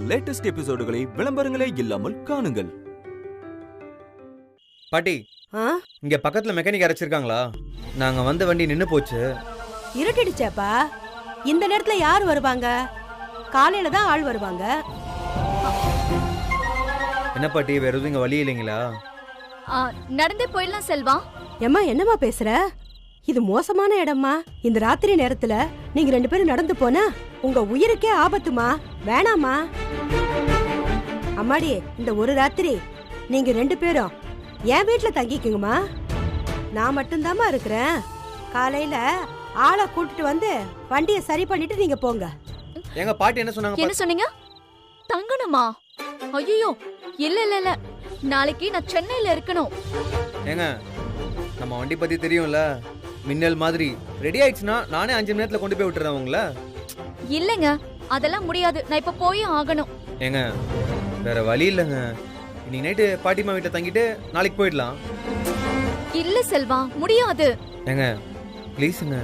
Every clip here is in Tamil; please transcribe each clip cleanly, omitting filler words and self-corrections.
லேட்டஸ்ட் எபிசோடுகளை விளம்பரங்களே இல்லாமல் காணுங்கள். பாட்டி, இங்க பக்கத்துல மெக்கானிக் அரைச்சிருக்காங்களா? நாங்க வந்த வண்டி நின்னு போச்சு. இருட்டிடுச்சேப்பா. இந்த நேரத்துல யார் வருவாங்க? காலையில தான் ஆள் வருவாங்க. என்ன பாட்டி, வேற எதுவும் இங்க வழி இல்லைங்களா? நடந்தே போயிடலாம் செல்வா. ஏம்மா என்னம்மா பேசுற? இது மோசமான இடம்மா. இந்த ராத்திரி நேரத்துல நீங்க 2 பேரும் நடந்து போனா உங்க உயிருக்கே ஆபத்துமா. வேணாமா. அம்மாடி, இந்த ஒரு ராத்திரி நீங்க 2 பேரும் என் வீட்டுல தங்கிக்குங்கம்மா. நான் மட்டும்தாம்மா இருக்கிறேன். காலையில ஆளை கூட்டிட்டு வந்து வண்டியை சரி பண்ணிட்டு நீங்க போங்க. எங்க பாட்டி என்ன சொன்னாங்க? என்ன சொன்னீங்க? தங்கணுமா? ஐயோ, இல்ல இல்ல இல்ல, நாளைக்கு நான் சென்னையில இருக்கணும். ஏங்க, நம்ம வண்டி பத்தி தெரியும்ல, மின்னல் மாதிரி. ரெடி ஆயிடுச்சுன்னா நானே 5 மணி நேரத்துல கொண்டு போய் விட்டுறேன் உங்கள. இல்லங்க, அதெல்லாம் முடியாது. நான் இப்ப போய் ஆகணும். ஏங்க, வேற வழி இல்லைங்க. இன்னைக்கு நைட்டு பாட்டிமா வீட்டுல தங்கிட்டு நாளைக்கு போயிடலாம். இல்ல செல்வா, முடியாது. ஏங்க ப்ளீஸுங்க.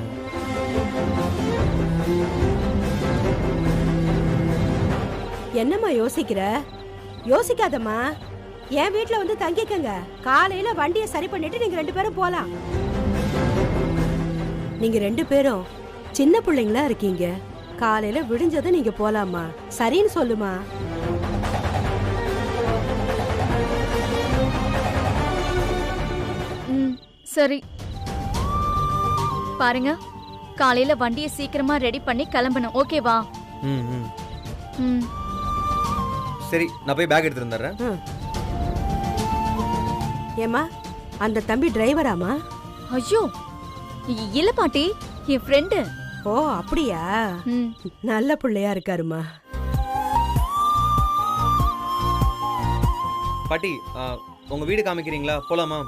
என்னம்மா யோசிக்கிற? யோசிக்காதம்மா. என் வீட்டுல வந்து தங்கிக்கங்க. காலையில வண்டியை சரி பண்ணிட்டு நீங்க 2 பேரும் போலாம். நீங்க 2 பேரும் சின்ன பிள்ளைங்களா இருக்கீங்க. காலையில விடிஞ்சதும் நீங்க போலாமா? சரின்னு சொல்லுமா. சரி பாருங்க, காலையில வண்டியை சீக்கிரமா ரெடி பண்ணி கிளம்பணும். ஓகேவா? சரி, நான் போய் பேக் எடுத்துட்டு வந்துடுறேன். ஏமா, அந்த தம்பி டிரைவராமா? ஐயோ இல்ல பாட்டி, என் ஃப்ரெண்டு. ஓ அப்படியா? நல்ல பிள்ளையா இருக்காருமா. பாட்டி, உங்க வீடு காமிக்கிறீங்களா? போலாமா?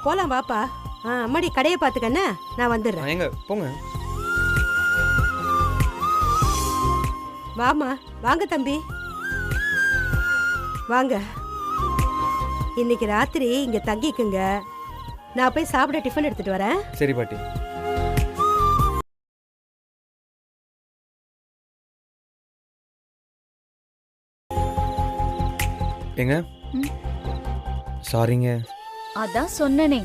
போலாம் வாப்பா. அம்மாடி, கடையை பாத்துக்கண்ண, நான் வந்துடுறேன். எங்க போங்க. வாமா, வாங்க தம்பி வாங்க. இன்னைக்கு ராத்திரி இங்க தங்கிக்குங்க. நான் போய் சாப்பிட டிஃபன் எடுத்துட்டு வரேன். சரி பாட்டி. ஏங்க, சாரிங்க. அதான் சொன்னனே,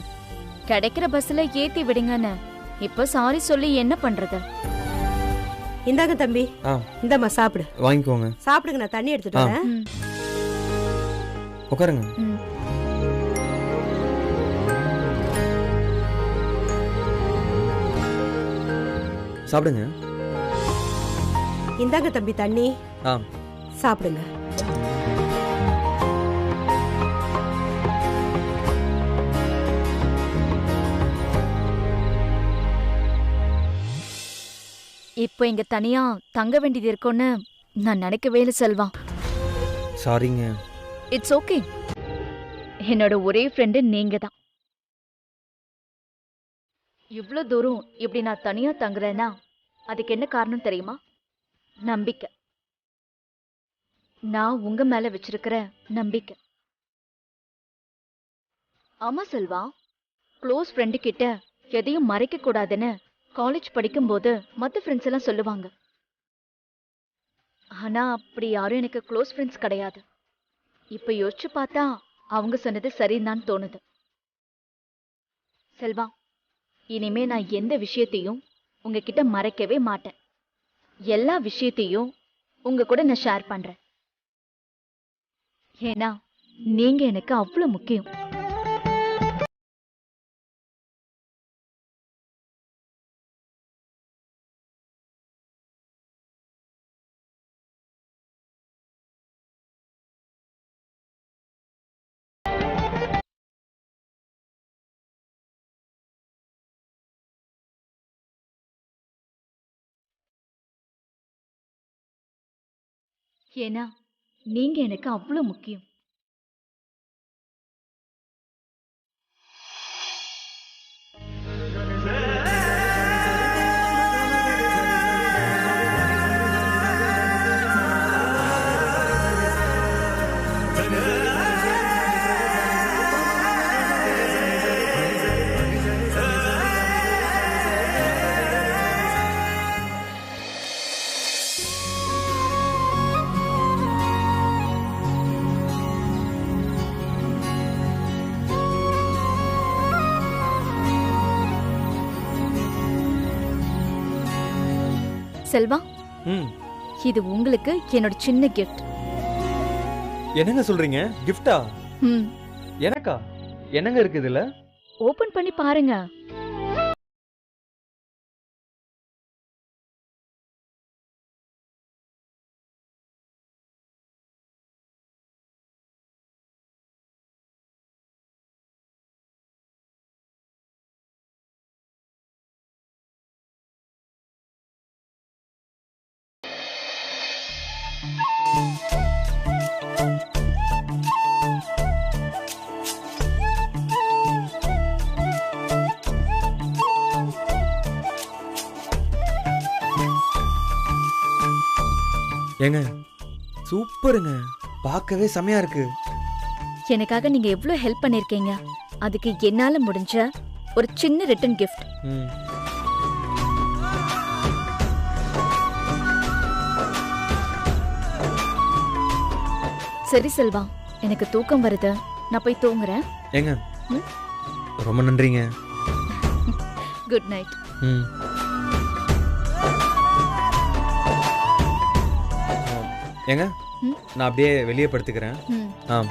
கிடைக்கிற பஸ்ல ஏத்தி விடுங்கன்னு. இப்ப சாரி சொல்லி என்ன பண்றது? இந்தாங்க தம்பி, இந்தம்மா சாப்பிடு. வாங்கிக்கோங்க. சாப்பிடுங்க, நான் தண்ணி எடுத்துட்டு வரேன். உட்காருங்க. சாப்பிடுங்க. இந்தாங்க தம்பி தண்ணி. சாப்பிடுங்க. இப்போ இங்க தனியா தங்க வேண்டியது இருக்கும்னு நான் நினைக்கவே இல்லை செல்வா. சாரிங்க. It's okay. என்னோட ஒரே ஃப்ரெண்டு நீங்க தான். இவ்வளோ தூரம் இப்படி நான் தனியா தங்குறேன்னா அதுக்கு என்ன காரணம் தெரியுமா? நம்பிக்கை. நான் உங்க மேல வச்சிருக்கிற நம்பிக்கை. ஆமா செல்வா, க்ளோஸ் ஃப்ரெண்டு கிட்ட எதையும் மறைக்க கூடாதுன்னு காலேஜ் படிக்கும்போது மற்ற ஃப்ரெண்ட்ஸ் எல்லாம் சொல்லுவாங்க. ஆனா அப்படி யாரும் எனக்கு க்ளோஸ் ஃப்ரெண்ட்ஸ் கிடையாது. இப்ப யோசிச்சு பார்த்தா அவங்க சொன்னது சரின்னு தோணுது. செல்வா, இனிமே நான் எந்த விஷயத்தையும் உங்ககிட்ட மறைக்கவே மாட்டேன். எல்லா விஷயத்தையும் உங்க கூட நான் ஷேர் பண்றேன். ஏன்னா நீங்க எனக்கு அவ்வளவு முக்கியம். ஏன்னா நீங்க எனக்கு அவ்வளவு முக்கியம். செல்வா, ம் இது உங்களுக்கு என்னோட சின்ன கிஃப்ட். என்னங்க சொல்றீங்க? கிஃப்டா? ம், எனக்கா? என்னங்க இருக்கு இதுல? ஓபன் பண்ணி பாருங்க. ஏங்க சூப்பருங்க, பார்க்கவே செமையா இருக்கு. எனக்காக நீங்க எவ்வளவு ஹெல்ப் பண்ணிருக்கீங்க. அதுக்கு என்னால முடிஞ்ச ஒரு சின்ன ரிட்டன் கிஃப்ட். ம் சரி செல்வா, எனக்கு தூக்கம் வருது. நான் போய் தூங்குறேன். ஏங்க ம்? ரொம்ப நன்றிங்க. Good night. ம் ஏங்க ம்? நான் அப்படியே வெளியே படுத்துக்கிறேன். ம். ஆ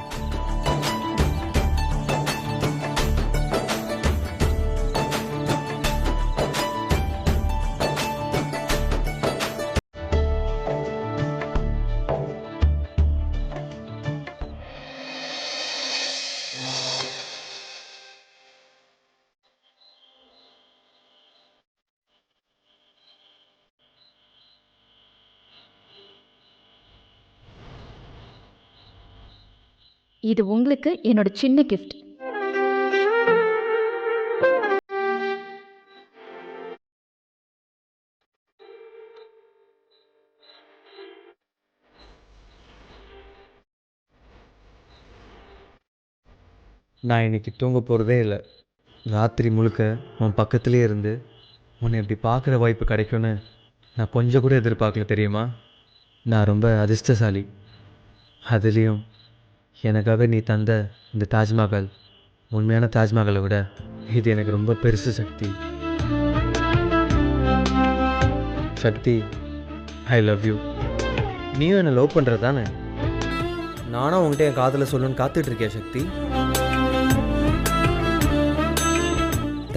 இது உங்களுக்கு என்னோட சின்ன கிஃப்ட். நான் இன்னைக்கு தூங்க போகிறதே இல்லை. ராத்திரி முழுக்க உன் பக்கத்துலேயே இருந்து உன்னை இப்படி பார்க்குற வாய்ப்பு கிடைக்கும்னு நான் கொஞ்சம் கூட எதிர்பார்க்கல தெரியுமா? நான் ரொம்ப அதிர்ஷ்டசாலி. அதுலேயும் எனக்காக நீ தந்த இந்த தாஜ்மஹால் உண்மையான தாஜ்மஹாலை விட இது எனக்கு ரொம்ப பெருசு சக்தி. சக்தி, ஐ லவ் யூ. நீயும் என்னை லவ் பண்ணுறது தானே? நானும் உங்கள்கிட்ட என் காதலை சொல்லணும்னு காத்துட்ருக்கேன் சக்தி.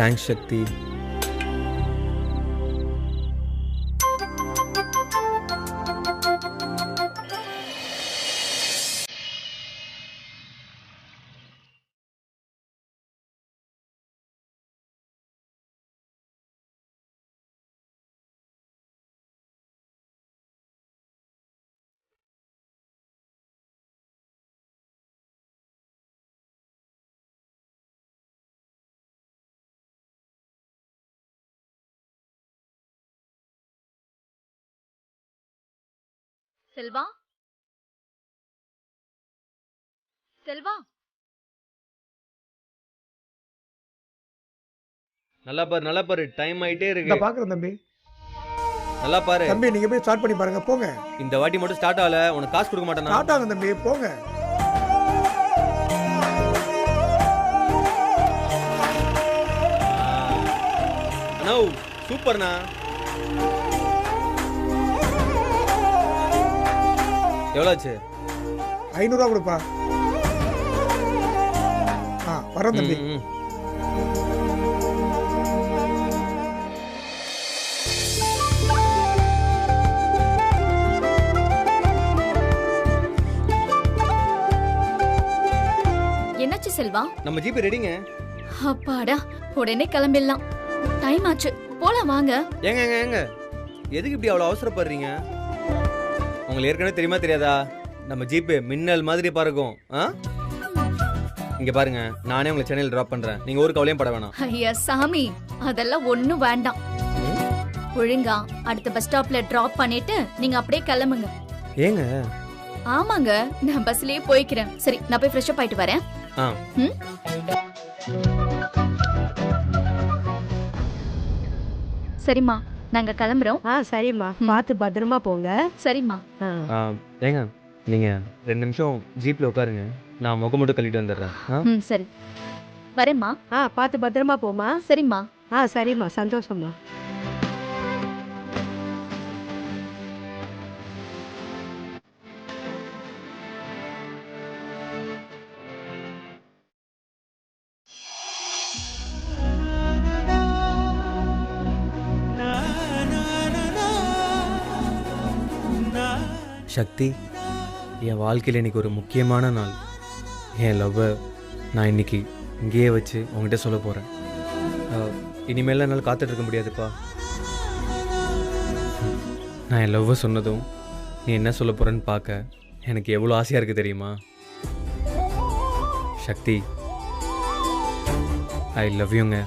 தேங்க்ஸ் சக்தி. செல்வா, செல்வா, நல்லா பாரு, டைம் ஆயிட்டே இந்த இருக்கு. பாக்குறேன் தம்பி. நல்லா பாரு. தம்பி நீங்க போய் ஸ்டார்ட் பண்ணி பாருங்க, போங்க. இந்த வாட்டி மட்டும் ஸ்டார்ட் ஆகல, உனக்கு காசு கொடுக்க மாட்டேனா? ஸ்டார்ட் ஆகும் தம்பி, போங்க. அண்ணா சூப்பர்ண்ணா. எவ்வளோ ஆச்சு? 500 ரூபா கொடுப்பா. வரேன் தம்பி. ம், ம். என்னாச்சு செல்வா? நம்ம ஜிபி ரெடிங்க. அப்பாடா, உடனே கிளம்பிடலாம். டைம் ஆச்சு, போலாம் வாங்க. ஏங்க ஏங்க ஏங்க எதுக்கு இப்படி அவ்வளோ அவசரப்படுறீங்க? உங்களுக்கு ஏற்கனவே தெரியுமா தெரியாதா? நம்ம ஜிபே மின்னல் மாதிரி பறக்கும். இங்க பாருங்க, நானே உங்களை சென்னையில் டிராப் பண்றேன். நீங்க ஒரு கவலையும் பட வேணாம். ஐயா சாமி, அதெல்லாம் ஒண்ணும் வேண்டாம். ஒழுங்கா அடுத்த பஸ் ஸ்டாப்ல டிராப் பண்ணிட்டு நீங்க அப்படியே கிளம்புங்க. ஏங்க? ஆமாங்க, நான் பஸ்லயே போய்க்கிறேன். சரி, நான் போய் ஃப்ரெஷ் அப் ஆயிட்டு வரேன். ஆ ம்? சரிம்மா, நாங்க கிளம்புறோம். சரிம்மா, பார்த்து பத்திரமா போங்க. சரிம்மா. ஏங்க நீங்க 2 நிமிஷம் ஜீப்ல உட்காருங்க, நான் முகம் மட்டும் கழிட்டு வந்துடுறேன். ம், சரி, வரேம்மா. பார்த்து பத்திரமா போமா. சரிம்மா. சரிம்மா, சந்தோஷம்மா. சக்தி, என் வாழ்க்கையில் இன்றைக்கி ஒரு முக்கியமான நாள். என் லவ்வை நான் இன்றைக்கி இங்கேயே வச்சு உங்ககிட்ட சொல்ல போகிறேன். இனிமேல் என்னால் காத்துட்ருக்க முடியாதுப்பா. நான் என் லவ்வை சொன்னதும் நீ என்ன சொல்ல போகிறேன்னு பார்க்க எனக்கு எவ்வளோ ஆசையாக இருக்குது தெரியுமா? சக்தி, ஐ லவ் யூங்க.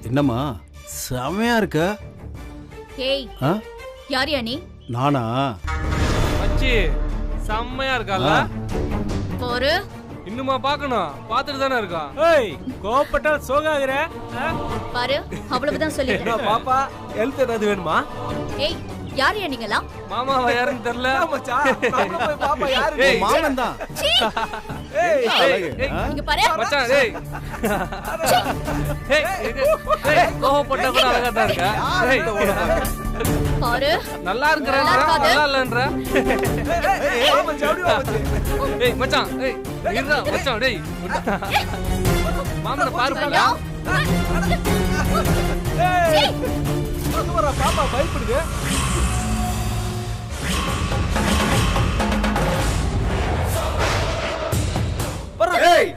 என்னம்மா செமையா இருக்க? ஏய், ஆ? யாரியா நீ? நானா? மச்சி செம்மையா இருக்கால? போரு இன்னுமா பார்க்கணும்? பார்த்துட்டு தானே இருக்கா? ஏய், கோபப்பட்டா சோகாகிற? பாரு, அவ்வளவுதான் சொல்லிட்டேன். பாப்பா, ஹெல்த் ஏதாவது வேணுமா? ஏய், யாரியா நீங்களா? மாமாவா யாருன்னு தெரியல. பாப்பா யாரு? மாமன் தான். ஏய், இங்க பாரு. மச்சான், டேய். ஏய், ஏய், கோபப்பட்டா கூட அழகா தான் இருக்கா? ஏய், பாரு, நல்லா இருக்கறேன்ற, நல்லா இல்லன்ற. ஏய், மச்சான், ஏய், இருடா, மச்சான், டேய். மாமனை பாரு பாரு. ஏய், பாப்பா பயப்படுது. ஏய்,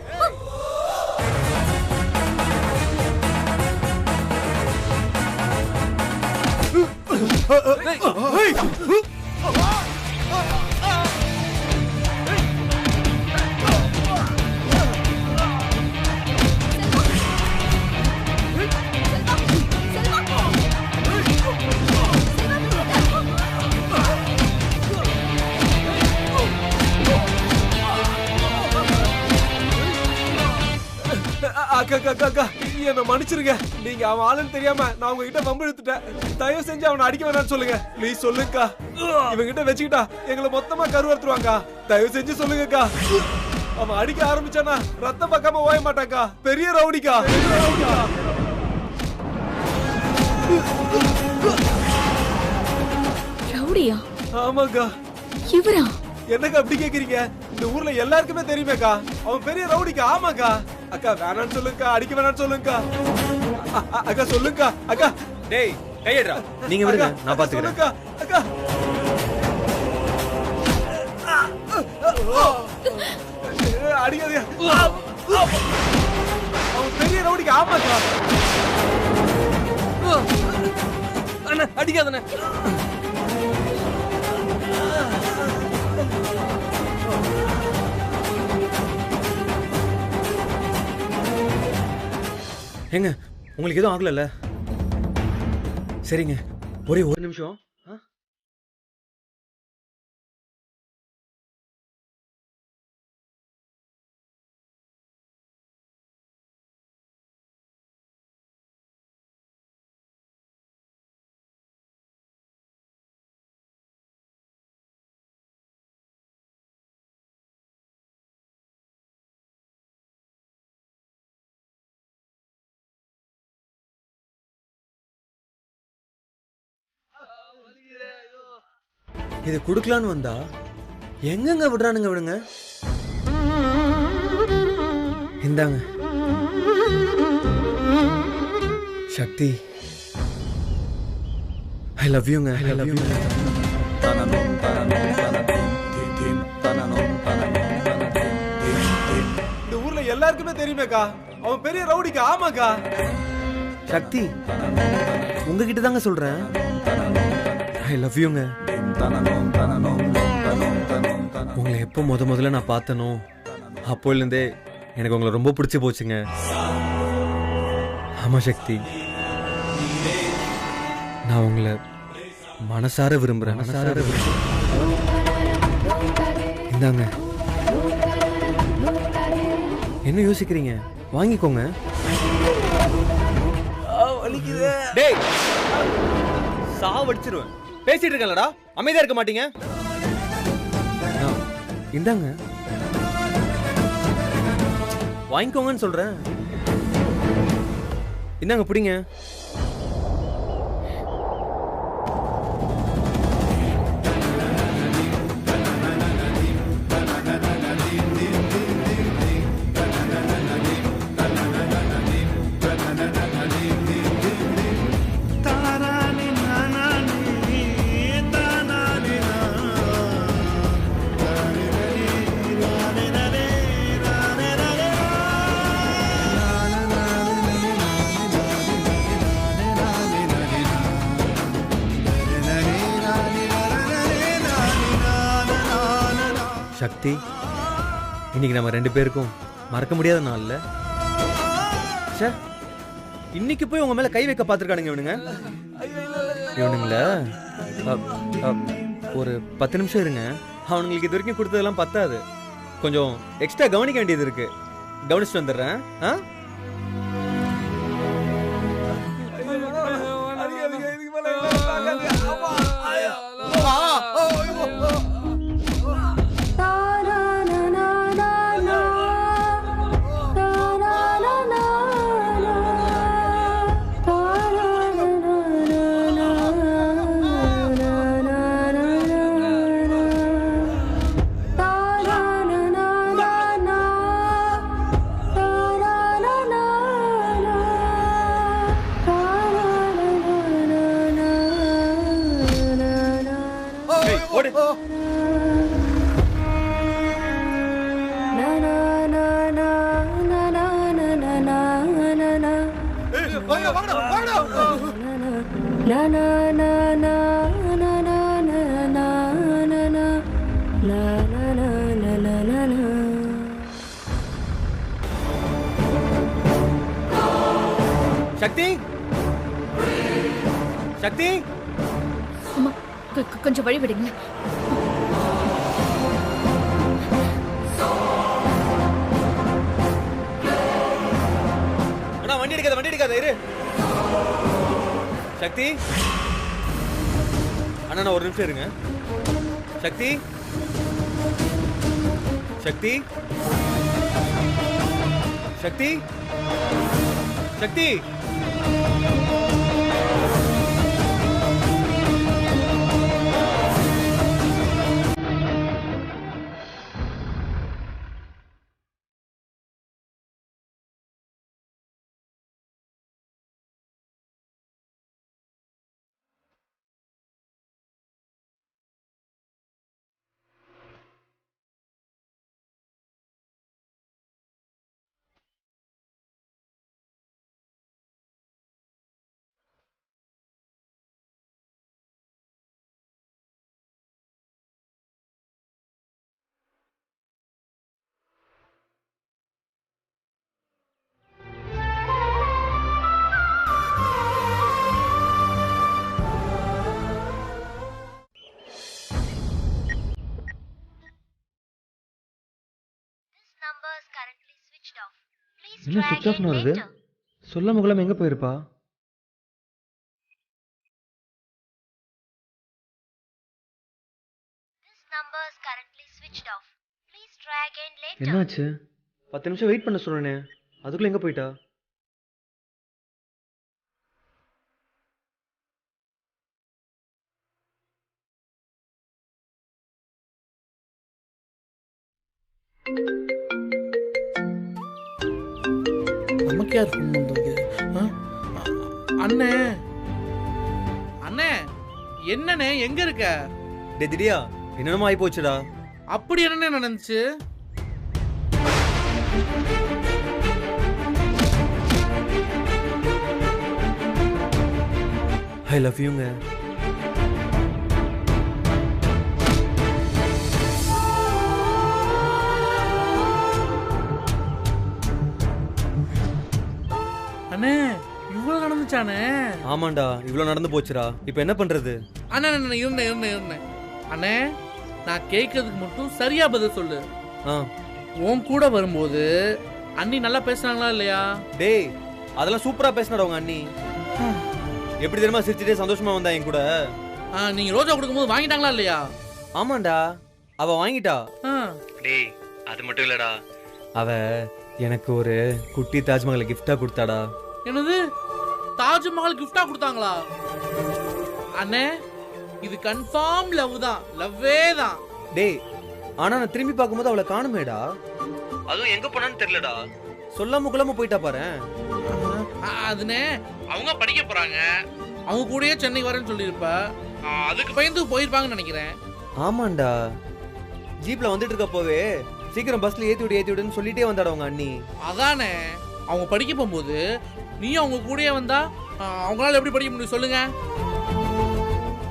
அக்கா அக்கா அக்கா, என்ன மன்னிச்சிருங்க. நீங்க அவன் ஆளுன்னு தெரியாம நான் உங்ககிட்ட வம்பு இழுத்துட்டேன். தயவு செஞ்சு அவனை அடிக்க வேணாம்னு சொல்லுங்க. ப்ளீஸ் சொல்லுங்கக்கா. இவங்கிட்ட வச்சுக்கிட்டா எங்களை மொத்தமா கருவறுத்துருவாங்க. தயவு செஞ்சு சொல்லுங்கக்கா. அவன் அடிக்க ஆரம்பிச்சானா ரத்தம் பார்க்காம ஓய மாட்டாக்கா. பெரிய ரவுடிக்கா. ரவுடியா? ஆமாக்கா. இவரா? என்னக்கா அப்படி கேக்குறீங்க? இந்த ஊர்ல எல்லாருக்குமே தெரியுமேக்கா. அவன் பெரிய ரவுடிக்கா. ஆமாக்கா. அக்கா வேணான்னு சொல்லுங்கக்கா. அடிக்க வேணான்னு சொல்லுங்கக்கா. அக்கா சொல்லுங்கக்கா. அக்கா டேய், கையேடுறா. நீங்க விடுங்க, நான் பாத்துக்கிறேன். சொல்லுங்கக்கா. அக்கா அடிக்காதீங்க. அவன் பெரிய ரவுடிக்கா. ஆமாக்கா. அண்ணா, அடிக்காதண்ணே. ஏங்க, உங்களுக்கு எதுவும் ஆகலல்ல? சரிங்க, ஒரே ஒரு நிமிஷம். இது குடுக்கலான்னு வந்தா எங்கங்க விடுறானுங்க? விடுங்க. இந்தாங்க. சக்தி, ஐ லவ் யூங்க. ஐ லவ் யூங்க. இந்த ஊர்ல எல்லாருக்குமே தெரியுமேக்கா. அவன் பெரிய ரவுடிக்கா. ஆமாக்கா. சக்தி, உங்ககிட்ட தாங்க சொல்றேன். ஐ லவ் யூங்க. உங்களை எப்போ முதல்ல நான் பார்த்தனோ அப்போலேருந்தே எனக்கு உங்களை ரொம்ப பிடிச்சி போச்சுங்க. ஆமா சக்தி, நான் உங்களை மனசார விரும்புறேன். இந்தாங்க. என்ன யோசிக்கிறீங்க? வாங்கிக்கோங்க. டேய், சாவடிச்சிருவேன். பேசிட்டு இருக்கலடா, அமைதியா இருக்க மாட்டீங்க? இந்தாங்க, வாங்கிக்கோங்கன்னு சொல்றேன். இந்தாங்க, பிடிங்க. சக்தி, இன்னைக்கு நம்ம 2 பேருக்கும் மறக்க முடியாத நாள்ல. ச்சே, இன்னைக்கு போய் உங்க மேல கை வைக்க பார்த்துருக்கானுங்க இவனுங்க. இவனுங்கள ஒரு 10 நிமிஷம் இருங்க. அவனுங்களுக்கு இது வரைக்கும் கொடுத்ததெல்லாம் பத்தாது, கொஞ்சம் எக்ஸ்ட்ரா கவனிக்க வேண்டியது இருக்கு. கவனிச்சுட்டு வந்துடுறேன். சக்தி, சக்தி, அம்மா கொஞ்சம் வழி விடுங்க. அண்ணா வண்டி எடுக்காத இரு. சக்தி அண்ணா, நான் ஒரு நிமிஷம் இருங்க. சக்தி, சக்தி, சக்தி, சக்தி. என்ன சுவிட்ச் ஆஃப்னு வருது? சொல்லாம கொள்ளாம எங்க போயிருப்பா? என்னாச்சு? 10 நிமிஷம் வெயிட் பண்ண சொன்னேனே, அதுக்குள்ள எங்க போயிட்டா? நமக்கு யார் ஃபோன் வந்தது? அண்ணே, அண்ணே, என்னண்ணே எங்க இருக்க? திடீரியா என்னென்னமோ ஆகி போச்சுடா. அப்படி என்னண்ணே நடந்துச்சு? ஐ லவ் யூங்க. அண்ணே, இவ்வளவு நடந்துச்சானே? ஆமாண்டா, இவ்வளவு நடந்து போச்சுடா. இப்போ என்ன பண்றது? அண்ணே இருந்தேன். அண்ணே, நான் கேட்கறதுக்கு மட்டும் சரியா பதில் சொல்லு. உன் கூட வரும்போது அண்ணி நல்லா பேசுனாங்களா இல்லையா? டேய், அதெல்லாம் சூப்பரா பேசினாடா உங்க அண்ணி. எப்படி தெரியுமா சிரிச்சுட்டே சந்தோஷமா வந்தா என் கூட. நீங்க ரோஜா கொடுக்கும்போது வாங்கிட்டாங்களா இல்லையா? ஆமாண்டா, அவ வாங்கிட்டா. டேய், அது மட்டும் இல்லடா, அவ எனக்கு ஒரு குட்டி தாஜ்மஹால் கிஃப்டா கொடுத்தாடா. என்னது, தாஜ்மஹால் கிஃப்டா கொடுத்தாங்களா? அண்ணே, இது கன்ஃபார்ம் லவ் தான், லவ்வே தான். டேய், ஆனா நான் திரும்பி பார்க்கும்போது அவளை காணுமேடா. அதுவும் எங்க போனான்னு தெரியலடா. சொல்லாம குள்ளாம போயிட்டா பாரு. அதுனே, அவங்க படிக்க போறாங்க, அவங்க கூடயே சென்னை வரேன்னு சொல்லியிருப்ப. அதுக்கு பயந்து போயிருப்பாங்கன்னு நினைக்கிறேன். ஆமாண்டா, ஜீப்ல வந்துட்டு இருக்க போவே சீக்கிரம் பஸ்ல ஏத்தி விடுன்னு சொல்லிட்டே வந்தாடா உங்க அண்ணி. அதானே, அவங்க படிக்க போகும்போது நீ அவங்க கூடயே வந்தா அவங்களால எப்படி படிக்க முடியும் சொல்லுங்க?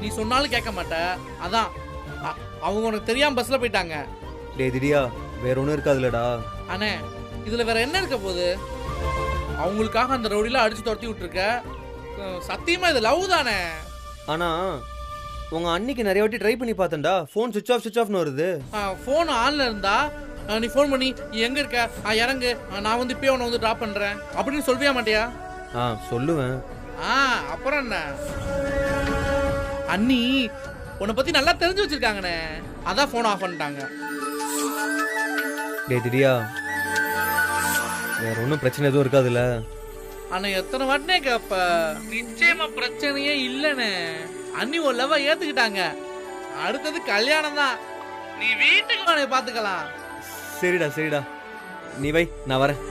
நீ சொன்னாலும் கேட்க மாட்ட. அதான் அவங்க உனக்கு தெரியாம பஸ்ல போயிட்டாங்க. டேய் திடியா வேற ஒன்றும் இருக்காதுலடா. அண்ணே இதுல வேற என்ன இருக்க போகுது? அவங்களுக்காக அந்த ரவுடிலாம் அடிச்சு துரத்தி விட்டுருக்க. சத்தியமா இது லவ் தானே. ஆனால் உங்கள் அன்னிக்கு நிறைய வாட்டி ட்ரை பண்ணி பார்த்தேன்டா, ஃபோன் சுவிச் ஆஃப்னு வருது. ஃபோன் ஆன்ல இருந்தா நீ ஃபோன் பண்ணி எங்க இருக்க, இறங்கு, நான் வந்து இப்பயே உன்னை வந்து ட்ராப் பண்றேன் அப்படின்னு சொல்வியா மாட்டியா? சொல்லுவேன். அப்புறம் என்ன, அண்ணி உன்னை பத்தி நல்லா தெரிஞ்சு வச்சிருக்காங்கண்ணே, அதான் ஃபோன் ஆஃப் பண்ணிட்டாங்க. டேய் திடியா வேற ஒன்றும் பிரச்சனை எதுவும் இருக்காதுல்ல? அண்ணா எத்தனை வாட்டினே கேப்ப, நிச்சயமா பிரச்சனையே இல்லைண்ணே. அண்ணி ஒரு லவ் ஏத்துக்கிட்டாங்க, அடுத்தது கல்யாணம் தான். நீ வீட்டுக்கு பாத்துக்கலாம். சரிடா நீ வை, நான் வரேன்.